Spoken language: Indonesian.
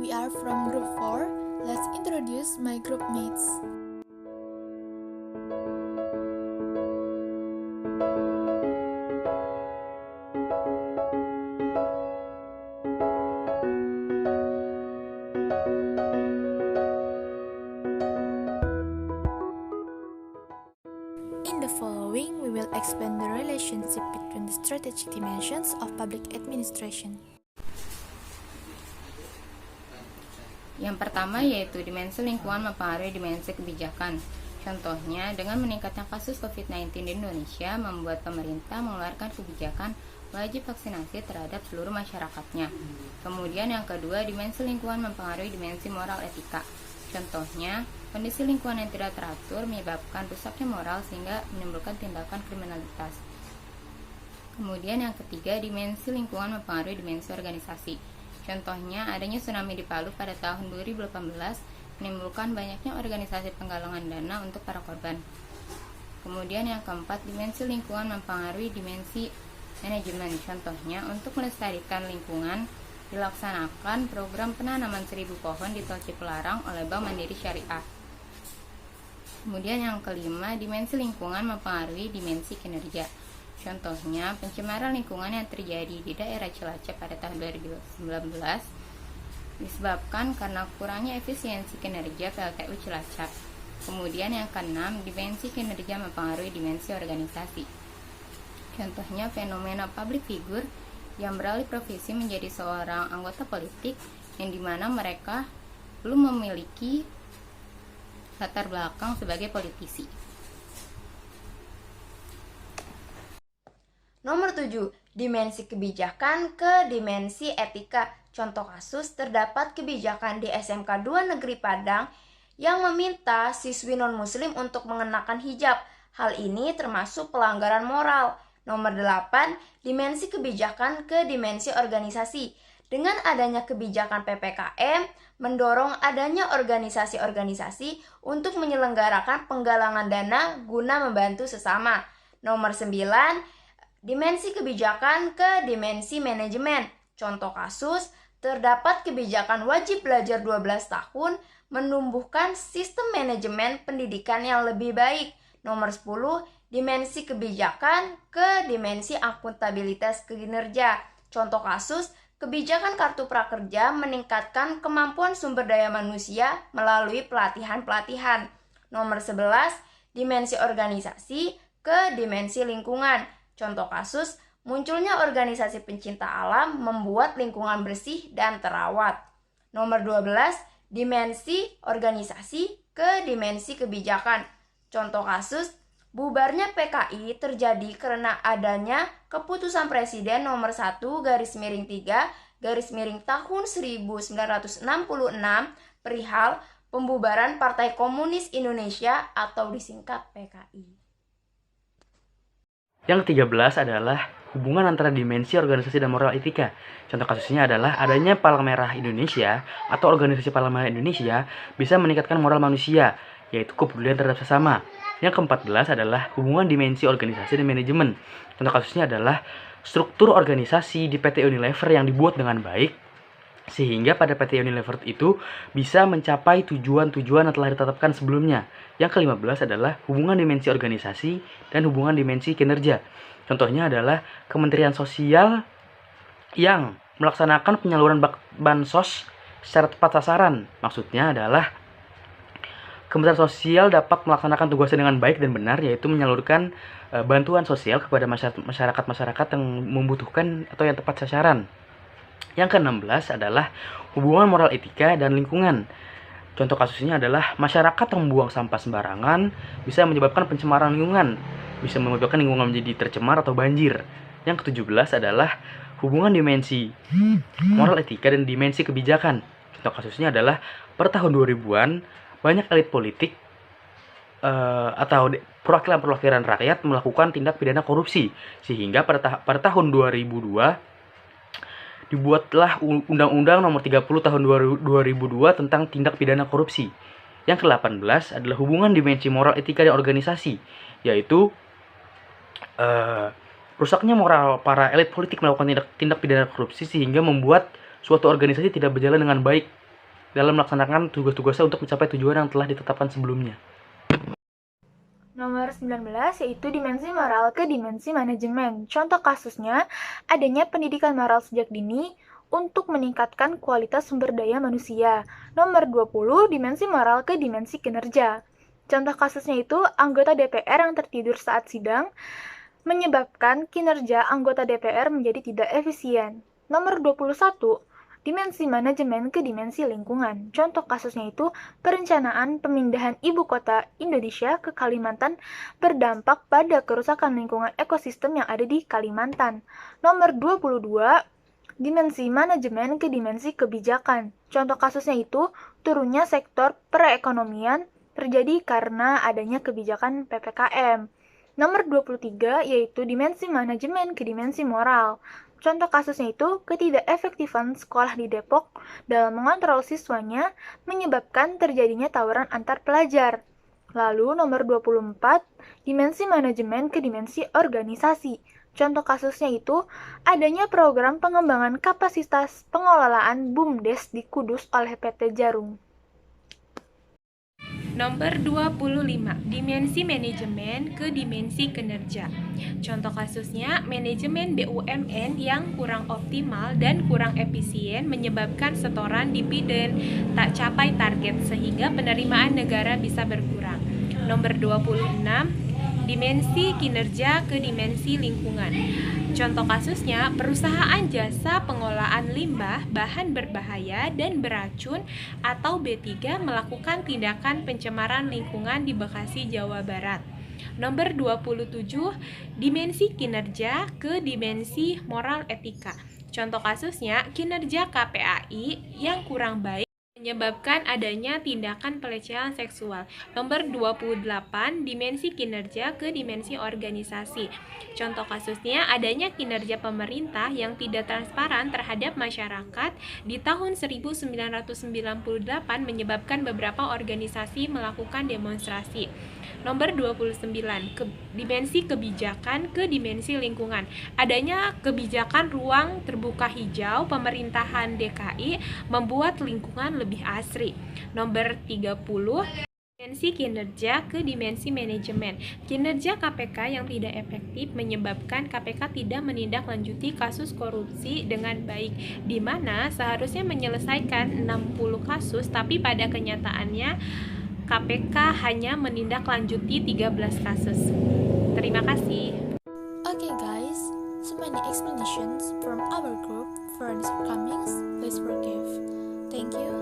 We are from Group 4. Let's introduce my group mates. In the following, we will explain the relationship between the strategic dimensions of public administration. Yang pertama yaitu dimensi lingkungan mempengaruhi dimensi kebijakan. Contohnya, dengan meningkatnya kasus COVID-19 di Indonesia, membuat pemerintah mengeluarkan kebijakan wajib vaksinasi terhadap seluruh masyarakatnya. Kemudian yang kedua, dimensi lingkungan mempengaruhi dimensi moral etika. Contohnya, kondisi lingkungan yang tidak teratur menyebabkan rusaknya moral sehingga menimbulkan tindakan kriminalitas. Kemudian yang ketiga, dimensi lingkungan mempengaruhi dimensi organisasi. Contohnya, adanya tsunami di Palu pada tahun 2018 menimbulkan banyaknya organisasi penggalangan dana untuk para korban. Kemudian yang keempat, dimensi lingkungan mempengaruhi dimensi manajemen. Contohnya, untuk melestarikan lingkungan, dilaksanakan program penanaman 1000 pohon di Tol Cipularang oleh Bank Mandiri Syariah. Kemudian yang kelima, dimensi lingkungan mempengaruhi dimensi kinerja. Contohnya, pencemaran lingkungan yang terjadi di daerah Cilacap pada tahun 2019 disebabkan karena kurangnya efisiensi kinerja PLTU Cilacap. Kemudian yang keenam, dimensi kinerja mempengaruhi dimensi organisasi. Contohnya, fenomena public figure yang beralih profesi menjadi seorang anggota politik yang dimana mereka belum memiliki latar belakang sebagai politisi. Nomor 7. Dimensi kebijakan ke dimensi etika. Contoh kasus, terdapat kebijakan di SMK 2 Negeri Padang yang meminta siswi non-muslim untuk mengenakan hijab. Hal ini termasuk pelanggaran moral. Nomor 8. Dimensi kebijakan ke dimensi organisasi. Dengan adanya kebijakan PPKM, mendorong adanya organisasi-organisasi untuk menyelenggarakan penggalangan dana guna membantu sesama. Nomor 9. Dimensi kebijakan ke dimensi manajemen. Contoh kasus, terdapat kebijakan wajib belajar 12 tahun menumbuhkan sistem manajemen pendidikan yang lebih baik. Nomor 10. Dimensi kebijakan ke dimensi akuntabilitas kinerja. Contoh kasus, kebijakan kartu prakerja meningkatkan kemampuan sumber daya manusia melalui pelatihan-pelatihan. Nomor 11. Dimensi organisasi ke dimensi lingkungan. Contoh kasus, munculnya organisasi pencinta alam membuat lingkungan bersih dan terawat. Nomor 12, dimensi organisasi ke dimensi kebijakan. Contoh kasus, bubarnya PKI terjadi karena adanya keputusan Presiden nomor 1/3/tahun 1966 perihal pembubaran Partai Komunis Indonesia atau disingkat PKI. Yang ke-13 adalah hubungan antara dimensi organisasi dan moral etika. Contoh kasusnya adalah adanya Palang Merah Indonesia atau organisasi Palang Merah Indonesia bisa meningkatkan moral manusia, yaitu kepedulian terhadap sesama. Yang ke-14 adalah hubungan dimensi organisasi dan manajemen. Contoh kasusnya adalah struktur organisasi di PT Unilever yang dibuat dengan baik, sehingga pada PT Unilever itu bisa mencapai tujuan-tujuan yang telah ditetapkan sebelumnya. Yang ke-15 adalah hubungan dimensi organisasi dan hubungan dimensi kinerja. Contohnya adalah Kementerian Sosial yang melaksanakan penyaluran bansos secara tepat sasaran. Maksudnya adalah Kementerian Sosial dapat melaksanakan tugasnya dengan baik dan benar, yaitu menyalurkan bantuan sosial kepada masyarakat-masyarakat yang membutuhkan atau yang tepat sasaran. Yang ke-16 adalah hubungan moral etika dan lingkungan. Contoh kasusnya adalah masyarakat yang membuang sampah sembarangan bisa menyebabkan pencemaran lingkungan, bisa menyebabkan lingkungan menjadi tercemar atau banjir. Yang ke-17 adalah hubungan dimensi moral etika dan dimensi kebijakan. Contoh kasusnya adalah per tahun 2000-an banyak elit politik atau perwakilan-perwakilan rakyat melakukan tindak pidana korupsi, sehingga pada tahun 2002 dibuatlah Undang-Undang Nomor 30 Tahun 2002 tentang tindak pidana korupsi. Yang ke-18 adalah hubungan dimensi moral etika dan organisasi, yaitu rusaknya moral para elit politik melakukan tindak pidana korupsi sehingga membuat suatu organisasi tidak berjalan dengan baik dalam melaksanakan tugas-tugasnya untuk mencapai tujuan yang telah ditetapkan sebelumnya. Nomor 19 yaitu dimensi moral ke dimensi manajemen. Contoh kasusnya, adanya pendidikan moral sejak dini untuk meningkatkan kualitas sumber daya manusia. Nomor 20, dimensi moral ke dimensi kinerja. Contoh kasusnya itu, anggota DPR yang tertidur saat sidang menyebabkan kinerja anggota DPR menjadi tidak efisien. Nomor 21, dimensi manajemen ke dimensi lingkungan. Contoh kasusnya itu perencanaan pemindahan ibu kota Indonesia ke Kalimantan berdampak pada kerusakan lingkungan ekosistem yang ada di Kalimantan. Nomor 22, dimensi manajemen ke dimensi kebijakan. Contoh kasusnya itu turunnya sektor perekonomian terjadi karena adanya kebijakan PPKM. Nomor 23 yaitu dimensi manajemen ke dimensi moral. Contoh kasusnya itu ketidakefektifan sekolah di Depok dalam mengontrol siswanya menyebabkan terjadinya tawuran antar pelajar. Lalu nomor 24, dimensi manajemen ke dimensi organisasi. Contoh kasusnya itu adanya program pengembangan kapasitas pengelolaan BUMDes di Kudus oleh PT Jarum. Nomor 25, dimensi manajemen ke dimensi kinerja. Contoh kasusnya, manajemen BUMN yang kurang optimal dan kurang efisien menyebabkan setoran dividen tak capai target sehingga penerimaan negara bisa berkurang. Nomor 26, dimensi kinerja ke dimensi lingkungan. Contoh kasusnya, perusahaan jasa pengolahan limbah, bahan berbahaya dan beracun atau B3 melakukan tindakan pencemaran lingkungan di Bekasi, Jawa Barat. Nomor 27, dimensi kinerja ke dimensi moral etika. Contoh kasusnya, kinerja KPAI yang kurang baik menyebabkan adanya tindakan pelecehan seksual. Nomor 28, dimensi kinerja ke dimensi organisasi. Contoh kasusnya adanya kinerja pemerintah yang tidak transparan terhadap masyarakat di tahun 1998 menyebabkan beberapa organisasi melakukan demonstrasi. Nomor 29, dimensi kebijakan ke dimensi lingkungan. Adanya kebijakan ruang terbuka hijau pemerintahan DKI membuat lingkungan lebih asri. Nomor 30, dimensi kinerja ke dimensi manajemen. Kinerja KPK yang tidak efektif menyebabkan KPK tidak menindaklanjuti kasus korupsi dengan baik, di mana seharusnya menyelesaikan 60 kasus, tapi pada kenyataannya KPK hanya menindaklanjuti 13 kasus. Terima kasih. Okay guys, so many explanations from our group for the shortcomings. Please forgive. Thank you.